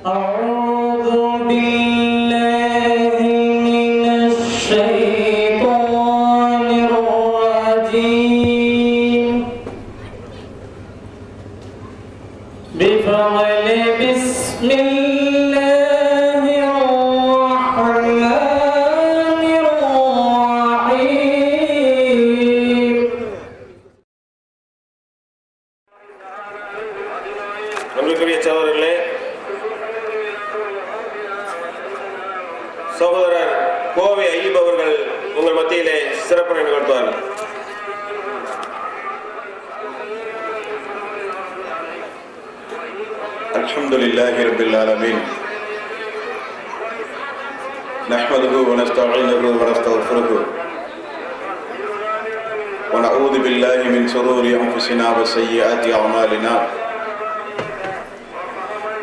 أعوذ بالله من الشيطان الرجيم بفضل بسم الله الرحمن الرحيم. அன்புக்குரிய சகோதரர்களே, சகோதரர் கோவை ஐயப் அவர்கள் உங்கள் மத்தியிலே சிறப்பு நிகழ்த்துவார்கள். அல்ஹம்துலில்லாஹி ரப்பில் ஆலமீன். நஹ்மதுஹு வ நஸ்தஈனுஹு வ நஸ்தக்ஃபிருஹு வ நஊது பில்லாஹி மின் ஷுரூரி அன்ஃபுஸினா வ ஸய்யிஆத்தி அஅமாலினா.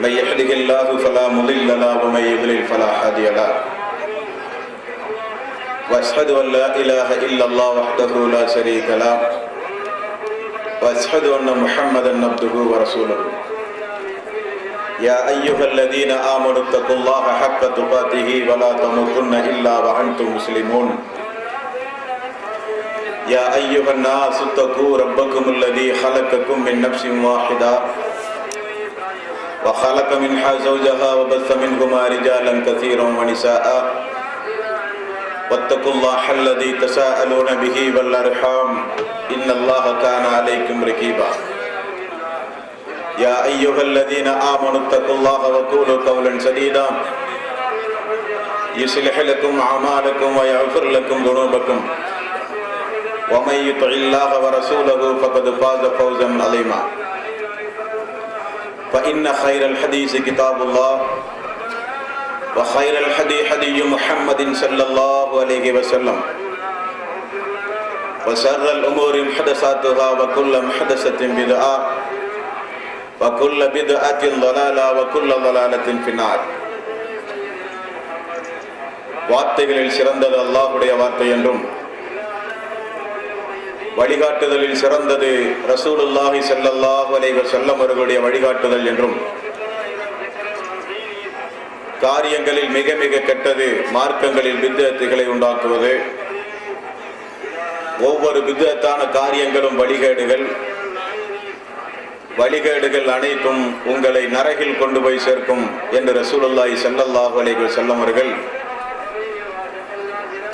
من يهده الله فلا مضل له ومن يضلل فلا هادي له. واشهد ان لا اله الا الله وحده لا شريك له واشهد ان محمدا عبده ورسوله. يا ايها الذين امنوا اتقوا الله حق تقاته ولا تموتن الا وانتم مسلمون. يا ايها الناس اتقوا ربكم الذي خلقكم من نفس واحده وخلق منها زوجها وبث منهما رجالا كثيرا ونساء واتقوا الله الذي تساءلون به والارحام ان الله كان عليكم رقيبا. يا ايها الذين امنوا اتقوا الله وقولوا قولا سديدا يصلح لكم اعمالكم ويغفر لكم ذنوبكم ومن يطع الله ورسوله فقد فاز فوزا عظيما. فإن خير الحديث كتاب الله وخير الهدي هدي محمد صلى الله عليه وسلم وشر الأمور محدثاتها وكل محدثة بدعة وكل بدعة ضلالة وكل ضلالة في النار. வார்த்தைகளில் சிறந்தது அல்லாஹ்வுடைய வார்த்தை என்றும் வழிகாட்டுதலில் சிறந்தது ரசூலுல்லாஹி ஸல்லல்லாஹு அலைஹி வஸல்லம் அவர்களுடைய வழிகாட்டுதல் என்றும் காரியங்களில் மிக மிக கெட்டது மார்க்கங்களில் பித்அத்துகளை உண்டாக்குவது, ஒவ்வொரு பித்அத்தான காரியங்களும் வழிகேடுகள் அனைத்தும் உங்களை நரகில் கொண்டு போய் சேர்க்கும் என்று ரசூலுல்லாஹி ஸல்லல்லாஹு அலைஹி வஸல்லம் அவர்கள்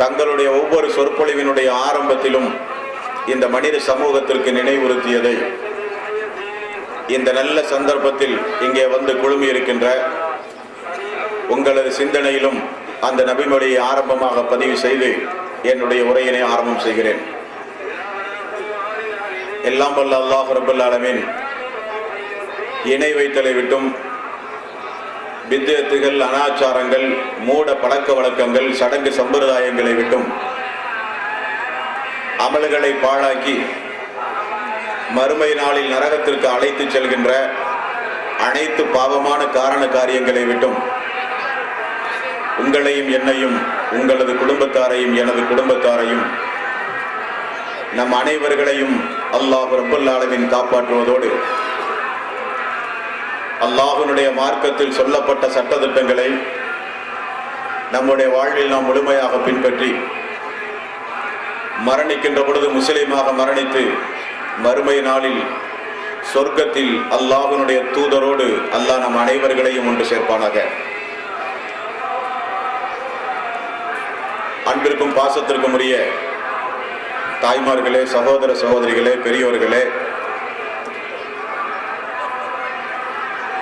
தங்களுடைய ஒவ்வொரு சொற்பொழிவினுடைய ஆரம்பத்திலும் இந்த மனித சமூகத்திற்கு நினைவுறுத்தியதை இந்த நல்ல சந்தர்ப்பத்தில் இங்கே வந்து குழுமி இருக்கின்ற உங்களது சிந்தனையிலும் அந்த நபிமொழியை ஆரம்பமாக பதிவு செய்து என்னுடைய உரையினை ஆரம்பம் செய்கிறேன். எல்லாம் வல்ல அல்லாஹ் ரப்பல் ஆலமீன் இணை வைத்தலை விட்டும் பித்அத்துகள், அனாச்சாரங்கள், மூட பழக்க வழக்கங்கள், சடங்கு சம்பிரதாயங்களை விட்டும் அமல்களை பாழாக்கி மறுமை நாளில் நரகத்திற்கு அழைத்து செல்கின்ற அனைத்து பாவமான காரண காரியங்களை விட்டும் உங்களையும் என்னையும், உங்களது குடும்பத்தாரையும் எனது குடும்பத்தாரையும், நம் அனைவர்களையும் அல்லாஹ் ரப்பல் ஆலமீன் காப்பாற்றுவதோடு அல்லாஹ்வுடைய மார்க்கத்தில் சொல்லப்பட்ட சட்டதிட்டங்களை நம்முடைய வாழ்வில் நாம் முழுமையாக பின்பற்றி மரணிக்கின்ற பொழுது முஸ்லிமாக மரணித்து மறுமை நாளில் சொர்க்கத்தில் அல்லாஹ்வுடைய தூதரோடு அல்லாஹ் நம் அனைவர்களையும் ஒன்று சேர்ப்பானாக. அன்பிற்கும் பாசத்திற்கும் உரிய தாய்மார்களே, சகோதர சகோதரிகளே, பெரியோர்களே,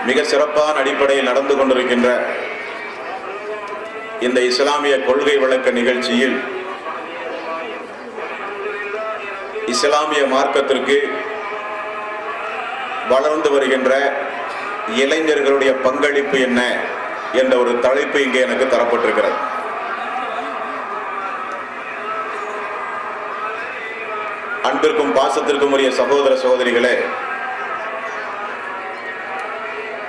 மிக சிறப்பான அடிப்படையில் நடந்து கொண்டிருக்கின்ற இந்த இஸ்லாமிய கொள்கை விளக்க நிகழ்ச்சியில் இஸ்லாமிய மார்க்கத்திற்கு வளர்ந்து வருகின்ற இளைஞர்களுடைய பங்களிப்பு என்ன என்ற ஒரு தலைப்பு இங்கே எனக்கு தரப்பட்டிருக்கிறது. அன்பிற்கும் பாசத்திற்கும் உரிய சகோதர சகோதரிகளே,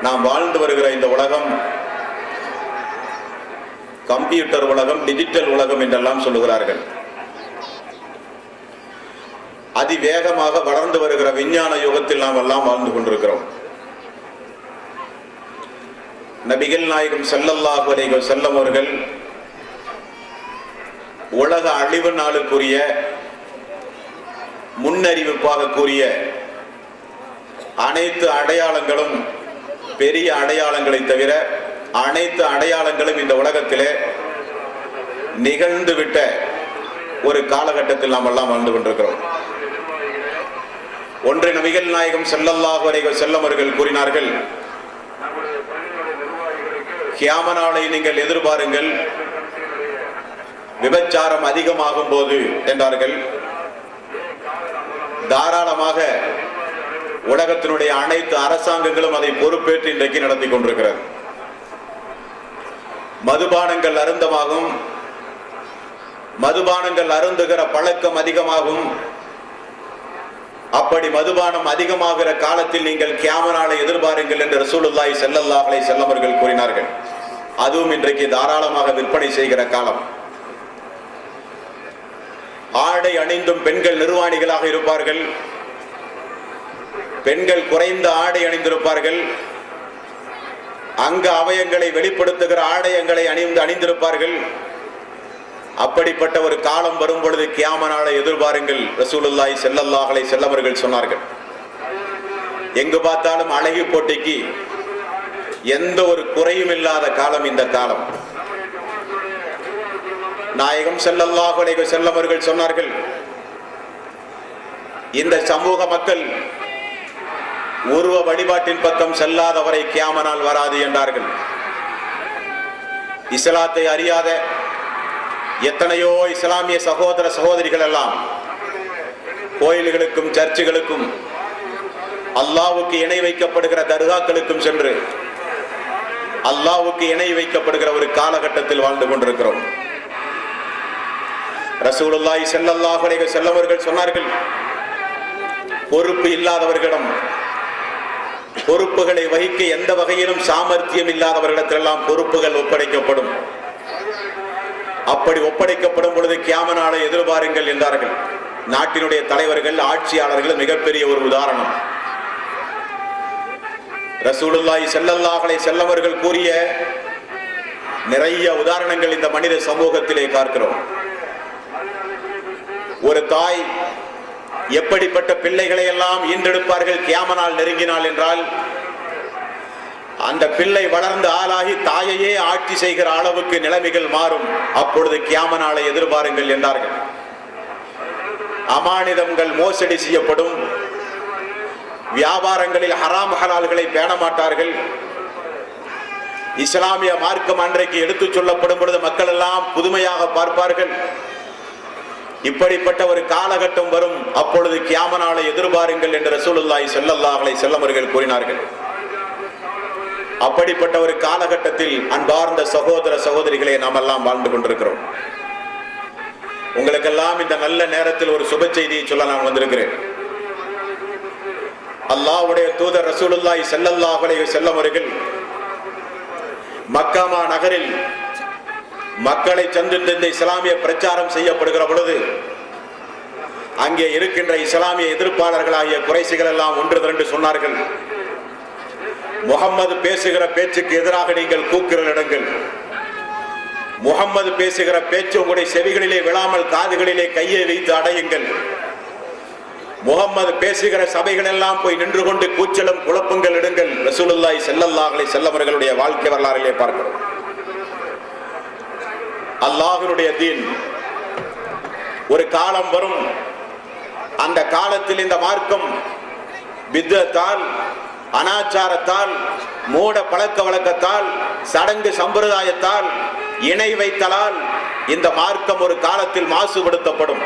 நாம் வாழ்ந்து வருகிற இந்த உலகம் கம்ப்யூட்டர் உலகம், டிஜிட்டல் உலகம் என்றெல்லாம் சொல்லுகிறார்கள். அதிவேகமாக வளர்ந்து வருகிற விஞ்ஞான யுகத்தில் நாம் எல்லாம் வாழ்ந்து கொண்டிருக்கிறோம். நபிகள் நாயகம் ஸல்லல்லாஹு அலைஹி வஸல்லம் அவர்கள் உலக அழிவு நாளுக்குரிய முன்னறிவிப்பாக கூறிய அனைத்து அடையாளங்களும் பெரிய அடையாளங்களை தவிர அனைத்து அடையாளங்களும் இந்த உலகத்திலே நிகழ்ந்துவிட்ட ஒரு காலகட்டத்தில் நாம் எல்லாம் வாழ்ந்து கொண்டிருக்கிறோம். ஒன்றை நபிகள் நாயகம் ஸல்லல்லாஹு அலைஹி வஸல்லம் அவர்கள் கூறினார்கள், கியாம நாளை நீங்கள் எதிர்பாருங்கள், விபச்சாரம் அதிகமாகும் போது என்றார்கள். தாராளமாக உலகத்தினுடைய அனைத்து அரசாங்கங்களும் அதை பொறுப்பேற்று இன்றைக்கு நடத்தி கொண்டிருக்கிறது. மதுபானங்கள் அருந்தமாகும், மதுபானங்கள் அருந்துகிற பழக்கம் அதிகமாகும். அப்படி மதுபானம் அதிகமாகிற காலத்தில் நீங்கள் கியாம நாளை எதிர்பாருங்கள் என்று ரசூலுல்லாஹி ஸல்லல்லாஹு அலைஹி வஸல்லம் அவர்கள் கூறினார்கள். அதுவும் இன்றைக்கு தாராளமாக விற்பனை செய்கிற காலம். ஆடை அணிந்தும் பெண்கள் நிர்வாணிகளாக இருப்பார்கள். பெண்கள் குறைந்த ஆடை அணிந்திருப்பார்கள். அங்க அவயங்களை வெளிப்படுத்துகிற ஆடையங்களை அணிந்திருப்பார்கள். அப்படிப்பட்ட ஒரு காலம் வரும் பொழுது கியாம நாளை எதிர்பாருங்கள் ரசூலுல்லாஹி ஸல்லல்லாஹு அலைஹி வஸல்லம் அவர்கள் சொன்னார்கள். எங்கு பார்த்தாலும் அழகி போட்டிக்கு எந்த ஒரு குறையும் இல்லாத காலம் இந்த காலம். நாயகம் ஸல்லல்லாஹு அலைஹி வஸல்லம் அவர்கள் சொன்னார்கள், இந்த சமூக மக்கள் உருவ வழிபாட்டின் பக்கம் செல்லாதவரை கியாம நாள் வராது என்றார்கள். இஸ்லாத்தை அறியாத எத்தனையோ இஸ்லாமிய சகோதர சகோதரிகள் எல்லாம் கோயில்களுக்கும் சர்ச்சுகளுக்கும் அல்லாஹ்வுக்கு இணை வைக்கப்படுகிற தர்காக்களுக்கும் சென்று அல்லாஹ்வுக்கு இணை வைக்கப்படுகிற ஒரு காலகட்டத்தில் வாழ்ந்து கொண்டிருக்கிறோம். ரசூலுல்லாஹி ஸல்லல்லாஹு அலைஹி வஸல்லம் அவர்கள் சொன்னார்கள், பொறுப்பு இல்லாதவர்களிடம், பொறுப்புகளை வகிக்க எந்த வகையிலும் சாமர்த்தியம் இல்லாதவர்களிடத்திலெல்லாம் பொறுப்புகள் ஒப்படைக்கப்படும். அப்படி ஒப்படைக்கப்படும் பொழுது கியாம நாளை எதிர்பாருங்கள் என்றார்கள். நாட்டினுடைய தலைவர்கள், ஆட்சியாளர்கள் மிகப்பெரிய ஒரு உதாரணம். ரசூலுல்லாஹி ஸல்லல்லாஹு அலைஹி வஸல்லம் அவர்கள் கூறிய நிறைய உதாரணங்கள் இந்த மனித சமூகத்திலே பார்க்கிறோம். ஒரு தாய் எப்படிப்பட்ட பிள்ளைகளை எல்லாம் ஈன்றெடுப்பார்கள் கியாம நாள் நெருங்கினால் என்றால், அந்த பிள்ளை வளர்ந்து ஆளாகி தாயையே ஆட்சி செய்கிற அளவுக்கு நிலைமைகள் மாறும். அப்பொழுது கியாம நாளை எதிர்பாருங்கள் என்றார்கள். அமானிதங்கள் மோசடி செய்யப்படும். வியாபாரங்களில் ஹராம் ஹலால்களை பேண மாட்டார்கள். இஸ்லாமிய மார்க்கம் அன்றைக்கு எடுத்துச் சொல்லப்படும் பொழுது மக்கள் எல்லாம் புதுமையாக பார்ப்பார்கள். இப்படிப்பட்ட ஒரு காலகட்டம் வரும். அப்பொழுது கியாம நாளை எதிர்பாருங்கள் என்று ரசூலுல்லாஹி ஸல்லல்லாஹு அலைஹி வஸல்லம் அவர்கள் கூறினார்கள். அப்படிப்பட்ட ஒரு காலகட்டத்தில் அன்பார்ந்த சகோதர சகோதரிகளை நாம் எல்லாம் வாழ்ந்து கொண்டிருக்கிறோம். உங்களுக்கெல்லாம் இந்த நல்ல நேரத்தில் ஒரு சுப செய்தியை சொல்ல நான் வந்திருக்கிறேன். அல்லாஹ்வுடைய தூதர் ரசூலுல்லாஹி ஸல்லல்லாஹு அலைஹி வஸல்லம் அவர்கள் மக்காமா நகரில் மக்களை சந்தித்து இந்த இஸ்லாமிய பிரச்சாரம் செய்யப்படுகிற பொழுது அங்கே இருக்கின்ற இஸ்லாமிய எதிர்ப்பாளர்களாகிய குறைசிகள் எல்லாம் ஒன்று திரண்டு சொன்னார்கள், முஹம்மது பேசுகிற பேச்சுக்கு எதிராக நீங்கள் கூக்குரலிடுங்கள். முஹம்மது பேசுகிற பேச்சு உங்களுடைய செவிகளிலே விழாமல் காதுகளிலே கையை வைத்து அடையுங்கள். முஹம்மது பேசுகிற சபைகள் எல்லாம் போய் நின்று கொண்டு கூச்சலும் குழப்பங்கள் இடுங்கள். ரசூலுல்லாஹி ஸல்லல்லாஹு அலைஹி வஸல்லம் அவர்களுடைய வாழ்க்கை வரலாறிலே பார்க்கிறோம். அல்லாஹ்வுடைய தீன் ஒரு காலம் வரும். அந்த காலத்தில் இந்த மார்க்கம் பித்அத்தால், அனாச்சாரத்தால், மூட பழக்க வழக்கத்தால், சடங்கு சம்பிரதாயத்தால், இணை வைத்தலால் இந்த மார்க்கம் ஒரு காலத்தில் மாசுபடுத்தப்படும்.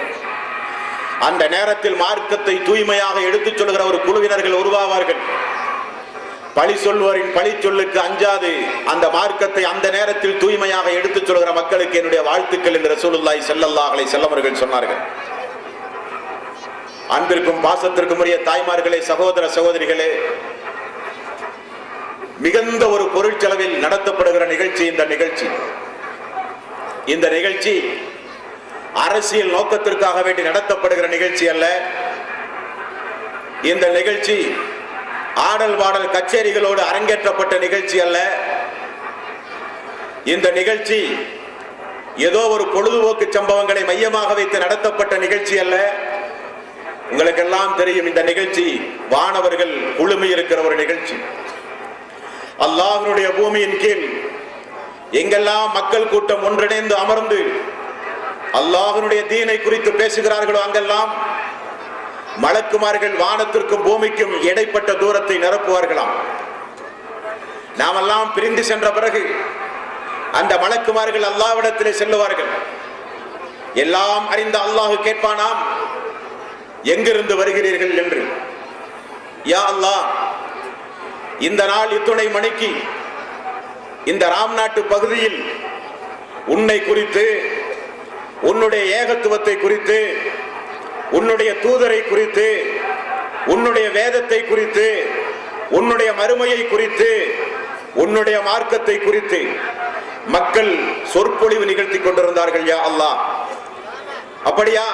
அந்த நேரத்தில் மார்க்கத்தை தூய்மையாக எடுத்துச் சொல்கிற ஒரு குழுவினர்கள் உருவாவார்கள். பழி சொல்வரின் பழி சொல்லுக்கு அஞ்சாது அந்த மார்க்கத்தை அந்த நேரத்தில் தூய்மையாக எடுத்துச் சொல்கிற மக்களுக்கு என்னுடைய வாழ்த்துக்கள் என்று ரசூலுல்லாஹி ஸல்லல்லாஹு அலைஹி வஸல்லம் அவர்கள் சொன்னார்கள். அன்பிற்கும் பாசத்திற்கும் உரிய தாய்மார்களே, சகோதர சகோதரிகளே, மிகுந்த ஒரு பொருட்செலவில் நடத்தப்படுகிற நிகழ்ச்சி இந்த நிகழ்ச்சி. இந்த நிகழ்ச்சி அரசியல் நோக்கத்திற்காக வேண்டி நடத்தப்படுகிற நிகழ்ச்சி அல்ல. இந்த நிகழ்ச்சி ஆடல் பாடல் கச்சேரிகளோடு அரங்கேற்றப்பட்ட நிகழ்ச்சி அல்ல. இந்த நிகழ்ச்சி ஏதோ ஒரு பொழுதுபோக்கு சம்பவங்களை மையமாக வைத்து நடத்தப்பட்ட நிகழ்ச்சி அல்ல. உங்களுக்கெல்லாம் தெரியும், இந்த நிகழ்ச்சி வானவர்கள் குழுமி இருக்கிற ஒரு நிகழ்ச்சி. அல்லாஹ்வுடைய பூமியின் கீழ் எங்கெல்லாம் மக்கள் கூட்டம் ஒன்றிணைந்து அமர்ந்து அல்லாஹ்வுடைய தீனை குறித்து பேசுகிறார்களோ அங்கெல்லாம் மலக்குமார்கள் வானத்திற்கும் பூமிக்கும் இடைப்பட்ட தூரத்தை நிரப்புவார்களாம். நாமெல்லாம் பிரிந்து சென்ற பிறகு அந்த மலக்குமார்கள் அல்லாஹ்விடத்திலே செல்லுவார்கள். எல்லாம் அறிந்த அல்லாஹ் கேட்பானாம், எங்கிருந்து வருகிறீர்கள் என்று. யா அல்லாஹ், இந்த நாள் இத்துணை மணிக்கு இந்த ராம்நாட்டு பகுதியில் உன்னை குறித்து, உன்னுடைய ஏகத்துவத்தை குறித்து, உன்னுடைய தூதரை குறித்து, உன்னுடைய வேதத்தை குறித்து, உன்னுடைய மறுமையை குறித்து, உன்னுடைய மார்க்கத்தை குறித்து மக்கள் சொற்பொழிவு நிகழ்த்தி கொண்டிருந்தார்கள். யா அல்லாஹ், அப்படியா?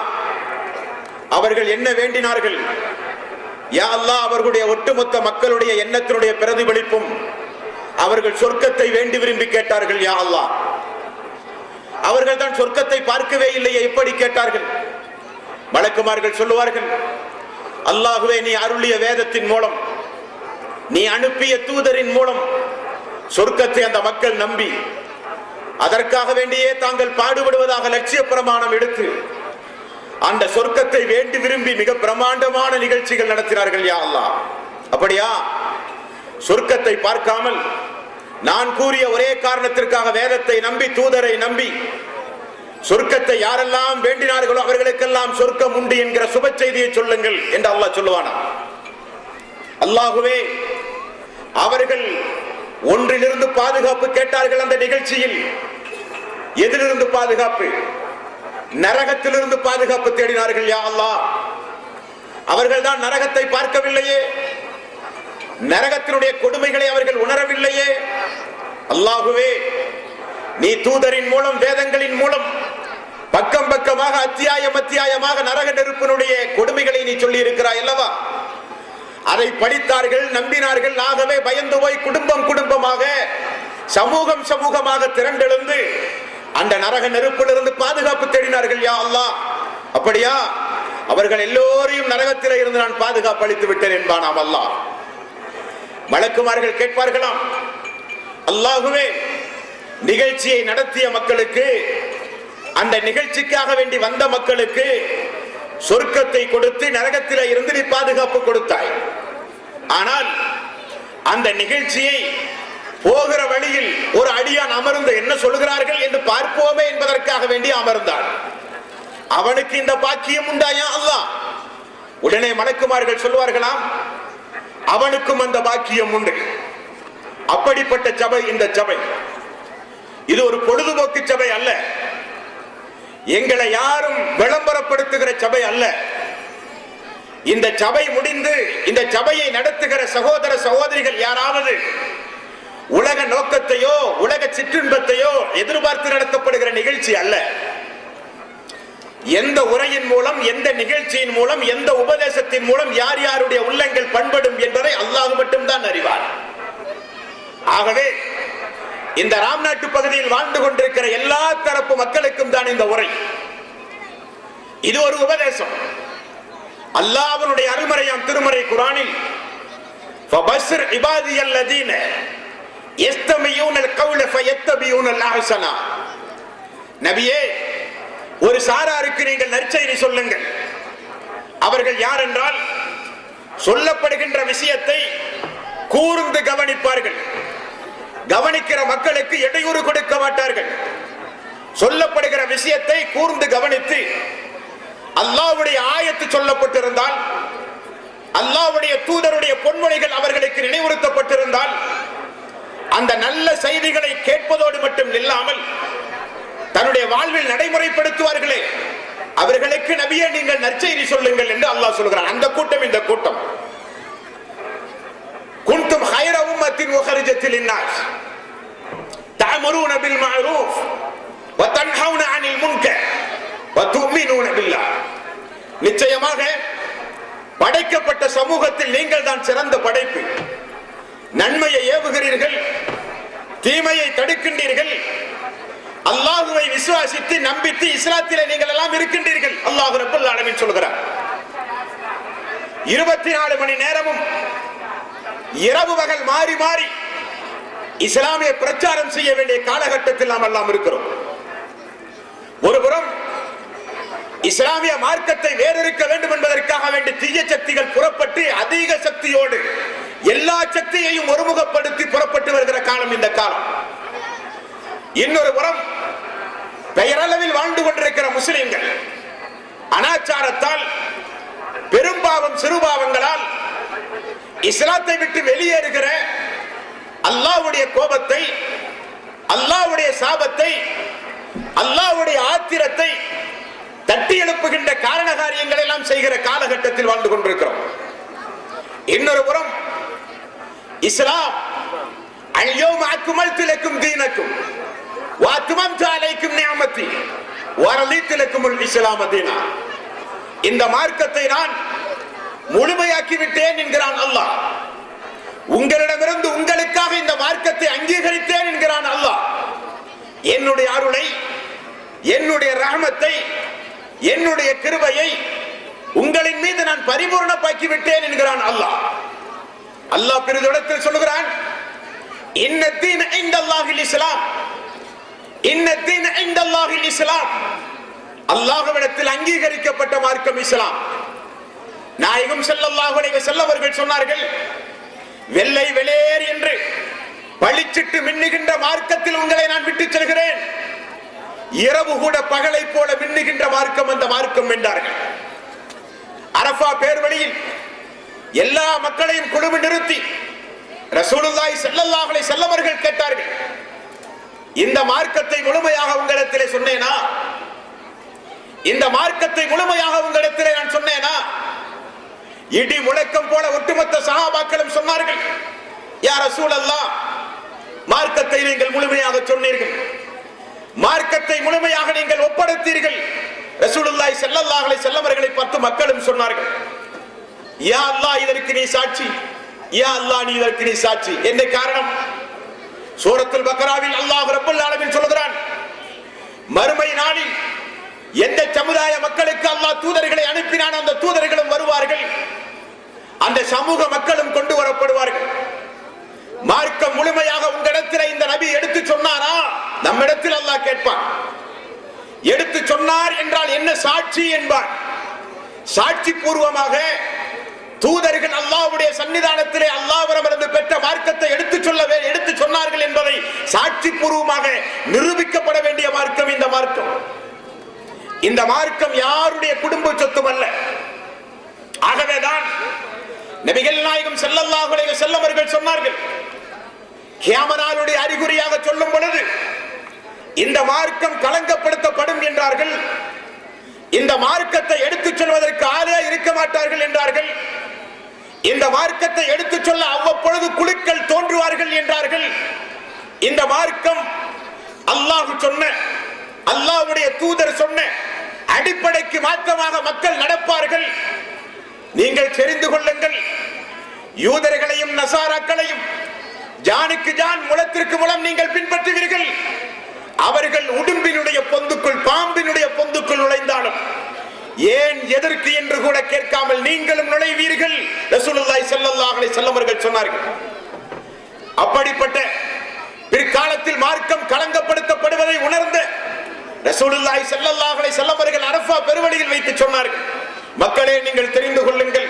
அவர்கள் என்ன வேண்டினார்கள்? யா அல்லாஹ், அவர்களுடைய ஒட்டுமொத்த மக்களுடைய எண்ணத்தினுடைய பிரதிபலிப்பும் அவர்கள் சொர்க்கத்தை வேண்டி விரும்பி கேட்டார்கள். யா அல்லாஹ், அவர்கள் தான் சொர்க்கத்தை பார்க்கவே இல்லையே, எப்படி கேட்டார்கள்? மலக்குமார்கள் சொல்லுவார்கள், அல்லாஹ்வே, நீ அருளிய வேதத்தின் மூலம், நீ அனுப்பிய தூதரின் மூலம் சொர்க்கத்தை அந்த மக்கள் நம்பி அதற்காக வேண்டியே தாங்கள் பாடுபடுவதாக லட்சிய பிரமாணம் எடுத்து அந்த சொர்க்கத்தை வேண்டி விரும்பி மிக பிரமாண்டமான நிகழ்ச்சிகள் நடத்தினார்கள். யா அல்லாஹ், அப்படியா? சொர்க்கத்தை பார்க்காமல் நான் கூறிய ஒரே காரணத்திற்காக வேதத்தை நம்பி தூதரை நம்பி சொர்க்கத்தை யாரெல்லாம் வேண்டினார்களோ அவர்களுக்கெல்லாம் சொர்க்கம் உண்டு என்கிற சுப செய்தியை சொல்லுங்கள் என்று அல்லாஹ் சொல்லுவானா? அல்லாஹுவே, அவர்கள் ஒன்றிலிருந்து பாதுகாப்பு கேட்டார்கள். அந்த நிகழ்ச்சியில் எதிலிருந்து பாதுகாப்பு? நரகத்திலிருந்து பாதுகாப்பு தேடினார்கள். யா அல்லாஹ், அவர்கள் தான் நரகத்தை பார்க்கவில்லையே, நரகத்தினுடைய கொடுமைகளை அவர்கள் உணரவில்லையே. அல்லாஹுவே, நீ தூதரின் மூலம் வேதங்களின் மூலம் பக்கம் பக்கமாக அத்தியாயமாக நரக நெருப்பினுடைய கொடுமைகளை நீ சொல்லி இருக்கிறாய் அல்லவா? அதை படித்தார்கள், நம்பினார்கள். ஆகவே பயந்து போய் குடும்பமாக சமூகமாக திரண்டெழுந்து அந்த நரக நெருப்பிலிருந்து பாதுகாப்பு தேடினார்கள். யா அல்லாஹ், அப்படியா? அவர்கள் எல்லோரையும் நரகத்திலே இருந்து நான் பாதுகாப்பு அளித்து விட்டேன் என்பானாம் அல்லாஹ். மலக்குமார்கள் கேட்பார்களாம், அல்லாஹுவே, நிகழ்ச்சியை நடத்திய மக்களுக்கு, அந்த நிகழ்ச்சிக்காக வேண்டி வந்த மக்களுக்கு சொர்க்கத்தை கொடுத்து நரகத்திலே இருந்து நீ பாதுகாப்பு கொடுத்தாய். ஆனால் அந்த நிகழ்ச்சியை போகிற வழியில் ஒரு அடியான் அமர்ந்து என்ன சொல்கிறார்கள் என்று பார்ப்போமே என்பதற்காக வேண்டி அமர்ந்தார். அவனுக்கு இந்த பாக்கியம் உண்டாயா அல்லாஹ்? உடனே மலக்குமார்கள் சொல்வார்களாம், அவனுக்கும் அந்த பாக்கியம் உண்டு. அப்படிப்பட்ட சபை இந்த சபை. இது ஒரு பொழுதுபோக்கு சபை அல்ல, எங்களை யாரும் விளம்பரப்படுத்துகிற சபை அல்ல. இந்த சபை முடிந்து இந்த சபையை நடத்துகிற சகோதர சகோதரிகள் யாராவது உலக நோக்கத்தையோ உலக சிற்றின்பத்தையோ எதிர்பார்த்து நடத்தப்படுகிற நிகழ்ச்சி அல்ல. எந்த உரையின் மூலம், எந்த நிகழ்ச்சியின் மூலம், எந்த உபதேசத்தின் மூலம் யார் யாருடைய உள்ளங்கள் பண்படும் என்பதை அல்லாஹ் மட்டும்தான் அறிவார். ஆகவே இந்த ராம்நாட்டு பகுதியில் வாழ்ந்து கொண்டிருக்கிற எல்லா தரப்பு மக்களுக்கும் தான் இந்த உரை. இது ஒரு உபதேசம். அல்லாஹ்வுடைய அருள்மறையாம் திருமறை குர்ஆனில் ஃபபஸ்ஸிர் இபாதியல்லதீன யஸ்தமியூனல் கௌல ஃபயத்தபியூனல் அஹ்ஸனா, நபியே, ஒரு சாராருக்கு நீங்கள் நற்செய்தி சொல்லுங்கள். அவர்கள் யார் என்றால், சொல்லப்படுகின்ற விஷயத்தை கூர்ந்து கவனிப்பார்கள். கவனிக்கிற மக்களுக்கு இடையூறு கொடுக்க மாட்டார்கள். சொல்லப்படுகிற விஷயத்தை கூர்ந்து கவனித்து அல்லாஹ்வுடைய ஆயத்து சொல்லப்பட்டிருந்தால், அல்லாஹ்வுடைய தூதருடைய பொன்மொழிகள் அவர்களுக்கு நினைவுறுத்தப்பட்டிருந்தால் அந்த நல்ல செய்திகளை கேட்பதோடு மட்டும் இல்லாமல் தன்னுடைய வாழ்வில் நடைமுறைப்படுத்துவார்களே, அவர்களுக்கு நபியே நீங்கள் நற்செய்தி சொல்லுங்கள் என்று அல்லாஹ் சொல்கிறான். அந்த கூட்டம் இந்த கூட்டம். குன்தும் ஹைர உம்மத்தின் உஹரிஜத்தில் லின்னாஸ் தஅமுரூன பில் மஅரூஃப் வ தன்ஹவுன அனில் முன்கர் வ து'மினூன பில்லாஹ். நிச்சயமாக படைக்கப்பட்ட சமூகத்தில் நீங்கள் தான் சிறந்த படைப்பு. நன்மையை ஏவுகிறீர்கள், தீமையை தடுக்கின்றீர்கள். அல்லாஹுவை விசுவாசித்து நம்பித்து இஸ்லாத்திலே நீங்கள் எல்லாம் இருக்கின்றீர்கள். அல்லாஹ் ரப்பல் ஆலமீன் சொல்கிறார், 24 மணி நேரமும் இரவு பகல் மாறி மாறி இஸ்லாமிய பிரச்சாரம் செய்ய வேண்டிய காலகட்டத்தில் நாம் எல்லாம் இருக்கிறோம். ஒருபுறம் இஸ்லாமிய மார்க்கத்தை வேறறுக்க வேண்டும் என்பதற்காக வேண்டிய தீய சக்திகள் புறப்பட்டு அதிக சக்தியோடு எல்லா சக்தியையும் ஒருமுகப்படுத்தி புறப்பட்டு வருகிற காலம் இந்த காலம். இன்னொரு புறம் பெயரளவில் வாழ்ந்து கொண்டிருக்கிற முஸ்லிம்கள் அனாச்சாரத்தால் பெரும்பாவம் சிறுபாவங்களால் இஸ்லாத்தை விட்டு வெளியேறுகிற அல்லாஹ்வுடைய கோபத்தை, அல்லாஹ்வுடைய சாபத்தை, அல்லாஹ்வுடைய ஆத்திரத்தை தட்டி எழுப்புகின்ற காரண காரியங்களை எல்லாம் செய்கிற காலகட்டத்தில் வாழ்ந்து கொண்டிருக்கிறோம். இன்னொரு புறம் இஸ்லாம் அல்யௌம அக்மல்து லக்கும் தீனக்கும் வ அத்மம்து அலைக்கும் நிஅமதி வ ரதீது லக்குமுல் இஸ்லாம தீனா. இந்த மார்க்கத்தை நான் முழுமையாக்கி விட்டேன் என்கிறான் அல்லாஹ். உங்களிடமிருந்து உங்களுக்காக இந்த மார்க்கத்தை அங்கீகரித்தேன் என்கிறான் அல்லாஹ். என்னுடைய அருளை, என்னுடைய ரஹமத்தை, என்னுடைய கிருபையை உங்களின் மீது நான் பரிபூர்ணமாக்கி விட்டேன் என்கிறான் அல்லாஹ். அல்லாஹ் பெரிதிடத்தில் சொல்லுகிறான், இன்ன தீன இன்தல்லாஹில் இஸ்லாம், இன்ன தீன இன்தல்லாஹில் இஸ்லாம். அல்லாஹ்விடத்தில் அங்கீகரிக்கப்பட்ட மார்க்கம் இஸ்லாம். நாயகம் ஸல்லல்லாஹு அலைஹி வஸல்லம் அவர்கள் சொன்னார்கள், வெள்ளை வெளியேறு என்று பளிச்சிட்டு மின்னுகின்ற மார்க்கத்தில் உங்களை நான் விட்டுச் செல்கிறேன். இரவு கூட பகலை போல மின்னுகின்ற மார்க்கம் அந்த மார்க்கம் என்றார்கள். அரஃபா பேர்வழியில் எல்லா மக்களையும் குழுமி நிறுத்தி ரசூலுல்லாஹி ஸல்லல்லாஹு அலைஹி வஸல்லம் அவர்கள் கேட்டார்கள், இந்த மார்க்கத்தை முழுமையாக உங்களிடத்திலே சொன்னேனா? இந்த மார்க்கத்தை முழுமையாக உங்களிடத்திலே நான் சொன்னேனா? இடி முழக்கம் போல ஒட்டுமொத்த சஹாபாக்களும் சொன்னார்கள், யா ரசூலல்லாஹ், மார்க்கத்தை நீங்கள் முழுமையாக சொன்னீர்கள், மார்க்கத்தை முழுமையாக நீங்கள் ஒப்படைத்தீர்கள். ரசூலுல்லாஹி ஸல்லல்லாஹு அலைஹி வஸல்லம் அவர்களை பார்த்து மக்களும் சொன்னார்கள், யா அல்லாஹ் இதற்கு நீ சாட்சி, யா அல்லாஹ் நீ இதற்கு நீ சாட்சி. என்ன காரணம்? சூரத்துல் பக்ராவில் அல்லாஹ் ரப்பல் ஆலமீன் சொல்கிறான், மறுமை நாளில் எந்த சமுதாய மக்களுக்கு அல்லாஹ் தூதர்களை அனுப்பினான் அந்த தூதர்களும் வருவார்கள், அந்த சமூக மக்களும் கொண்டு வரப்படுவார்கள். மார்க்கம் முழுமையாக உங்களிடத்தில் இந்த நபி எடுத்து சொன்னாரா? நம்மிடத்தில் அல்லாஹ் கேட்பான். எடுத்து சொன்னார் என்றால் என்ன சாட்சி என்பார். சாட்சி பூர்வமாக தூதர்கள் அல்லாஹ்வுடைய சன்னிதானத்திலே அல்லாஹ்விடமிருந்து பெற்ற மார்க்கத்தை எடுத்து சொன்னார்கள் என்பதை சாட்சி பூர்வமாக நிரூபிக்கப்பட வேண்டிய மார்க்கம் இந்த மார்க்கம். இந்த மார்க்கம் யாருடைய குடும்ப சொத்தும் அல்ல. ஆகவேதான் நபிகள் நாயகம் ஸல்லல்லாஹு அலைஹி வஸல்லம் அவர்கள் சொன்னார்கள், கியாமத் நாளுடைய அறிகுறியாக சொல்லும் பொழுது இந்த மார்க்கம் களங்கப்படுத்தப்படும் என்றார்கள். இந்த மார்க்கத்தை எடுத்துச் சொல்வதற்கு ஆளே இருக்க மாட்டார்கள் என்றார்கள். இந்த மார்க்கத்தை எடுத்துச் சொல்ல அவ்வப்பொழுது குழுக்கள் தோன்றுவார்கள் என்றார்கள். இந்த மார்க்கம் அல்லாஹ் சொன்ன, அல்லாஹ்வுடைய தூதர் சொன்ன அடிப்படைக்கு மாற்றமாக மக்கள் நடப்பார்கள். நீங்கள் தெரிந்து கொள்ளுங்கள், யூதர்களையும் நசாராக்களையும் ஜானுக்கு ஜான் முளத்திற்கு முளம் நீங்கள் பின்பற்றுவீர்கள். அவர்கள் உடும்பினுடைய பொந்துக்குள், பாம்பினுடைய பொந்துக்குள் நுழைந்தாலும் ஏன் எதற்கு என்று கூட கேட்காமல் நீங்களும் நுழைவீர்கள். ரசூலுல்லாஹி ஸல்லல்லாஹு அலைஹி வஸல்லம் அவர்கள் சொன்னார்கள். அப்படிப்பட்ட பிற்காலத்தில் மார்க்கம் களங்கப்படுத்தப்படுவதை உணர்ந்த ரசூலுல்லாஹி ஸல்லல்லாஹு அலைஹி வஸல்லம் அவர்கள் அரஃபா பெருவழியில் வைத்து சொன்னார்கள், மக்களே நீங்கள் தெரிந்து கொள்ளுங்கள்,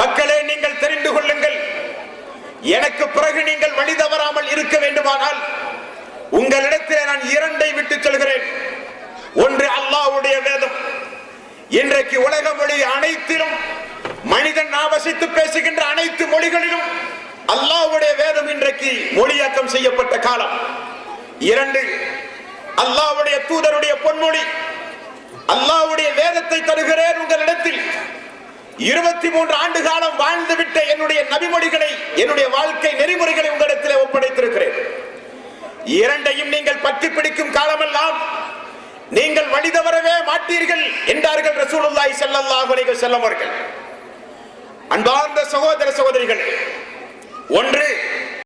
மக்களே நீங்கள் தெரிந்து கொள்ளுங்கள், எனக்கு பிறகு நீங்கள் வழி தவறாமல் இருக்க வேண்டுமானால் உங்களிடத்திலே நான் இரண்டை விட்டு சொல்கிறேன். ஒன்று அல்லாஹ்வுடைய வேதம். இன்றைக்கு உலக மொழி அனைத்திலும், மனிதன் ஆவசித்து பேசுகின்ற அனைத்து மொழிகளிலும் அல்லாஹ்வுடைய வேதம் இன்றைக்கு மொழியாக்கம் செய்யப்பட்ட காலம். இரண்டு, அல்லாஹ்வுடைய தூதருடைய பொன்மொழி. அல்லாஹ்வுடைய வேதத்தை தருகிறேன் உங்களிடத்தில். 23 ஆண்டு காலம் வாழ்ந்துவிட்ட என்னுடைய நபிமொழிகளை, என்னுடைய வாழ்க்கை நெறிமுறைகளை உங்களிடத்திலே ஒப்படைத்திருக்கிறேன். இரண்டையும் நீங்கள் பற்றி பிடிக்கும் காலமெல்லாம் நீங்கள் வழி தவறவே மாட்டீர்கள் என்றார்கள் ரசூலுல்லாஹி ஸல்லல்லாஹு அலைஹி வஸல்லம் அவர்கள். அன்பார்ந்த சகோதர சகோதரிகளே, ஒன்று